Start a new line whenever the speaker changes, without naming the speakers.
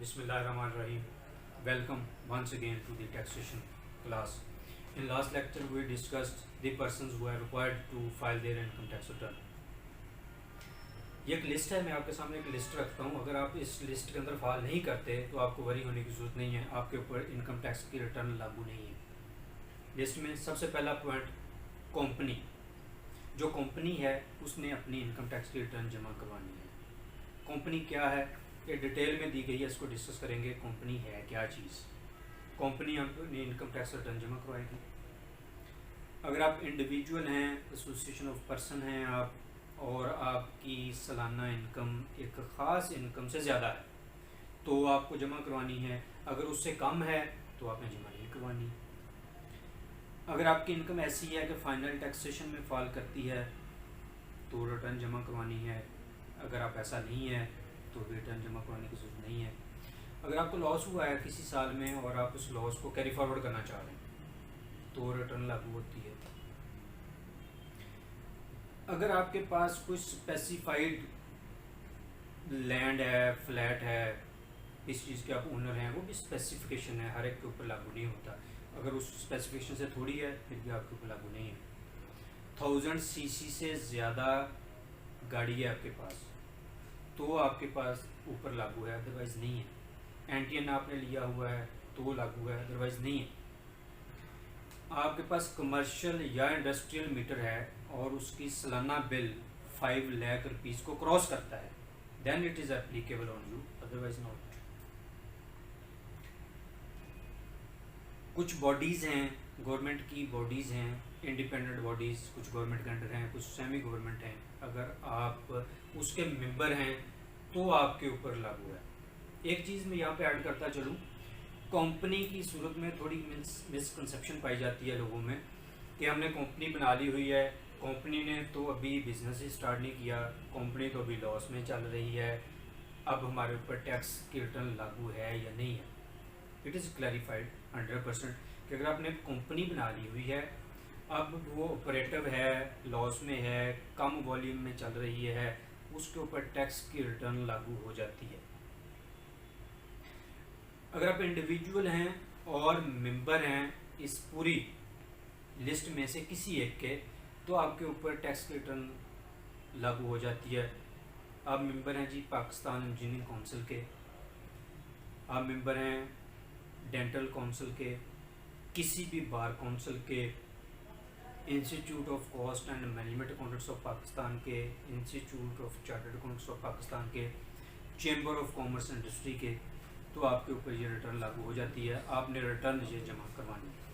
Bismillahirrahmanirrahim. Welcome once again to the taxation class. In last lecture we discussed the persons who are required to file their income tax return. ये एक list है, मैं आपके सामने एक list रखता हूँ. अगर आप इस लिस्ट के अंदर फाइल नहीं करते तो आपको वरी होने की ज़रूरत नहीं है, आपके ऊपर इनकम टैक्स की रिटर्न लागू नहीं है. लिस्ट में सबसे पहला पॉइंट कंपनी. जो कंपनी है उसने अपनी इनकम टैक्स की रिटर्न जमा करवानी है. कंपनी क्या है ये डिटेल में दी गई है, इसको डिस्कस करेंगे. कंपनी है क्या चीज़? कंपनी अपनी इनकम टैक्स रिटर्न जमा करवाएगी. अगर आप इंडिविजुअल हैं, एसोसिएशन ऑफ पर्सन हैं आप, और आपकी सालाना इनकम एक ख़ास इनकम से ज़्यादा है तो आपको जमा करवानी है. अगर उससे कम है तो आपने जमा नहीं करवानी. अगर आपकी इनकम ऐसी है कि फाइनल टैक्सेशन में फॉल करती है तो रिटर्न जमा करवानी है. अगर आप ऐसा नहीं है तो रिटर्न जमा करवाने की ज़रूरत नहीं है. अगर आपको लॉस हुआ है किसी साल में और आप उस लॉस को कैरी फॉरवर्ड करना चाह रहे हैं तो रिटर्न लागू होती है. अगर आपके पास कुछ स्पेसिफाइड लैंड है, फ्लैट है, इस चीज़ के आप ओनर हैं, वो भी स्पेसिफिकेशन है, हर एक के ऊपर लागू नहीं होता. अगर उस स्पेसिफिकेशन से थोड़ी है फिर भी आपके ऊपर लागू नहीं है. 1000 सीसी से ज़्यादा गाड़ी है आपके पास तो आपके पास ऊपर लागू है, अदरवाइज़ नहीं है. एंटीएन आपने लिया हुआ है तो लागू है, अदरवाइज़ नहीं है. आपके पास कमर्शियल या इंडस्ट्रियल मीटर है और उसकी सालाना बिल 5 लाख रुपीज़ को क्रॉस करता है, then it is applicable on you, otherwise not. कुछ बॉडीज़ हैं, गवर्नमेंट की बॉडीज़ हैं, इंडिपेंडेंट बॉडीज़, कुछ गवर्नमेंट के अंडर हैं, कुछ सेमी गवर्नमेंट हैं. अगर आप उसके मेंबर हैं तो आपके ऊपर लागू है. एक चीज़ मैं यहाँ पे ऐड करता चलूँ, कंपनी की सूरत में थोड़ी मिसकंसेप्शन पाई जाती है लोगों में कि हमने कंपनी बना ली हुई है, कंपनी ने तो अभी बिज़नेस ही स्टार्ट नहीं किया, कंपनी तो अभी लॉस में चल रही है, अब हमारे ऊपर टैक्स की रिटर्न लागू है या नहीं है. इट इज़ क्लैरिफाइड 100% कि अगर आपने कंपनी बना ली हुई है, अब वो ऑपरेटिव है, लॉस में है, कम वॉल्यूम में चल रही है, उसके ऊपर टैक्स की रिटर्न लागू हो जाती है. अगर आप इंडिविजुअल हैं और मेंबर हैं इस पूरी लिस्ट में से किसी एक के, तो आपके ऊपर टैक्स की रिटर्न लागू हो जाती है. आप मेंबर हैं जी पाकिस्तान इंजीनियरिंग काउंसिल के, आप मेंबर हैं डेंटल काउंसिल के, किसी भी बार काउंसिल के, institute of cost and management accountants of Pakistan के, institute of chartered accountants of Pakistan के, चेंबर ऑफ कॉमर्स इंडस्ट्री के, तो आपके ऊपर ये रिटर्न लागू हो जाती है. आपने रिटर्न ये जमा करवानी है.